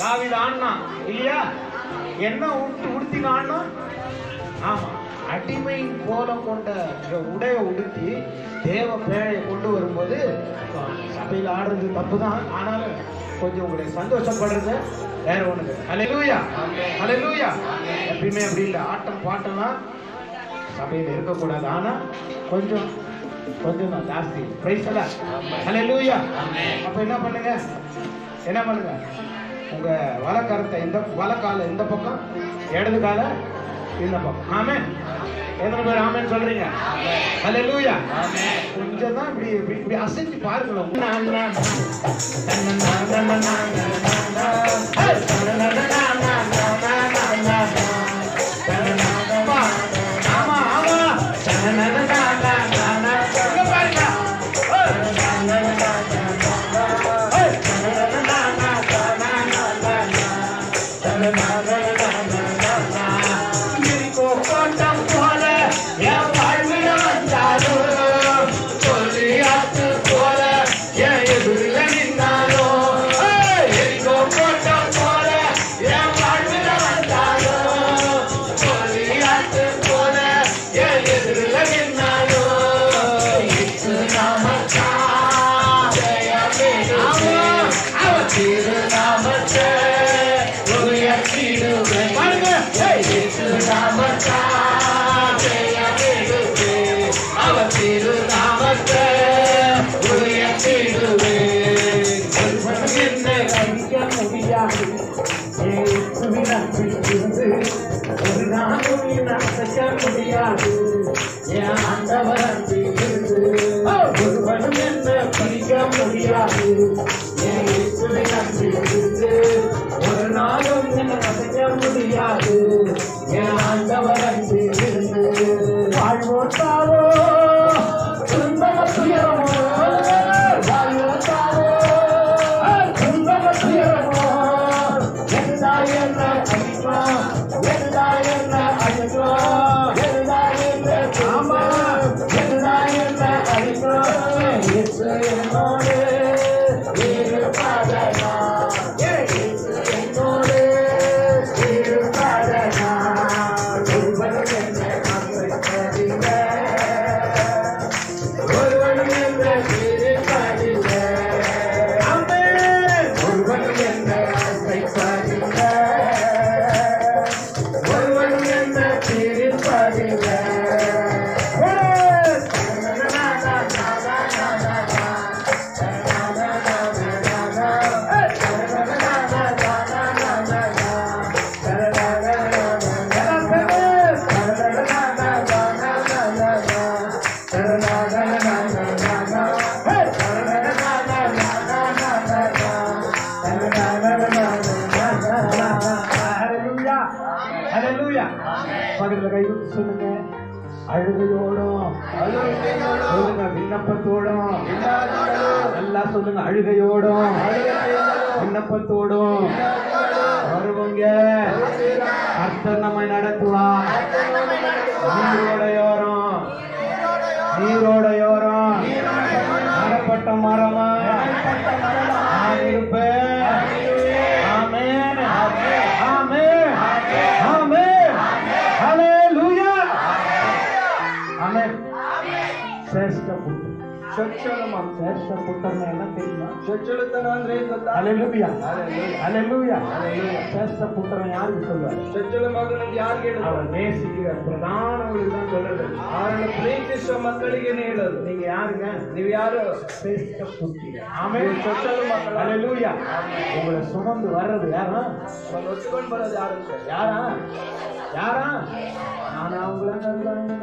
தாவீது ஆடினா இல்லையா? என்ன உடுத்தி ஆடினா? ஆமா, அடிமை கோலம் கொண்ட உடைய உடுத்தி தேவ பேழையை கொண்டு வரும்போது சபையில் ஆடுறது தப்பு தான். ஆனாலும் கொஞ்சம் உங்களை சந்தோஷப்படுறது வேற ஒண்ணுது. ஹல்லேலூயா, ஹல்லேலூயா. எப்பயுமே அப்படி இல்லை, ஆட்டம் பாட்டம்லாம் சபையில் இருக்கக்கூடாது. ஆனா கொஞ்சம் கொஞ்சம் தான் ஜாஸ்தி. பிரைஸ் எல்லாம் ஹல்லேலூயா. அப்ப என்ன பண்ணுங்க, என்ன பண்ணுங்க, உங்க வலக்கரத்தை இந்த வலக்கால இந்த பக்கம், இடது கால இந்த பக்கம். ஆமென். எத்தனை பேர் ஆமென் சொல்றீங்க? ஹல்லேலூயா. கொஞ்சம் தான் இப்படி இப்படி அசைச்சு பாருங்களேன். ஆமா ஆமா, ஒரு நாளும் அசைக்க முடியாது. என் ஆண்டவர் அன்பிலிருந்து ஒருவனும் என்ன பிரிக்க முடியாது. என் இயேசுவின் அன்பிலிருந்து ஒரு நாளும் என்ன அசைக்க முடியாது. என் ஆண்டவர் அன்பிலிருந்து வாழ்வோ சாவோ, துன்பமோ துயரமோ, வாழ்வோ சாவோ, துன்பமோ துயரமோ, என்ன பக்கத்துல கை கொடுத்து சொல்லுங்க, அழுகையோடும் சொல்லுங்க, விண்ணப்பத்தோடும் நல்லா சொல்லுங்க, அழுகையோடும் விண்ணப்பத்தோடும் வருவங்க. கர்த்தர் நம்மை நடத்துவார். நீரோடையோரம் நீரோடையோரம் நடப்பட்ட மரமா நான் இருப்பேன். ஆமென், ஆமென், ஆமென், ஹல்லேலூயா, ஆமென். ಶ್ರೇಷ್ಠ ಪುತ್ರ ಶ್ರೇಷ್ಠ ಪುತ್ರನ என்ன தெரியுமா? ಚೊಚ್ಚಲತನ ಅಂದ್ರೆ ಏನು ಗೊತ್ತಾ? ஹல்லேலூயா, ஹல்லேலூயா. ಶ್ರೇಷ್ಠ ಪುತ್ರನ ಯಾರಿಗೆ சொல்றாரு? ಚೊಚ್ಚಲ ಮಗನ ಯಾರಿಗೆ ಹೇಳೋದು? அவர் நேசிக்கிற பிரதானங்களுக்கு தான் சொல்றது. ಅವರನ್ನು ಪ್ರೀತಿಸುವ ಮಕ್ಕಳಿಗೇನೆ ಹೇಳೋದು. நீங்க யாருங்க? ನೀವು ಯಾರು? ಶ್ರೇಷ್ಠ ಪುತ್ರ. ಆಮೆನ್. ಚೊಚ್ಚಲ ಮಕ್ಕಳು. ஹல்லேலூயா. உங்களை சுமந்து வர்றது யாரா? ಅವನು ಹೊತ್ತುಕೊಂಡು ಬರೋದು ಯಾರು? யாரா? யாரா? நானா உங்களை கருதாங்க,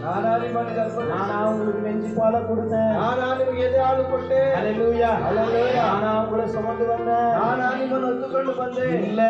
ನಾನಾ ನಿಮ್ಮನ್ನು ಕರ್ಕೊಂಡು, நானா உங்களுக்கு நெஞ்சு பால கொடுத்தேன், ನಾನಾ ನಿಮಗೆ ಎದೆ ಹಾಲು ಕೊಟ್ಟೆ. ஹல்லேலூயா, ஹல்லேலூயா. நானா உங்களை சுமந்து வந்தேன், ನಾನಾ ನಿಮ್ಮನ್ನು ಹೊತ್ತುಕೊಂಡು ಬಂದೆ. இல்ல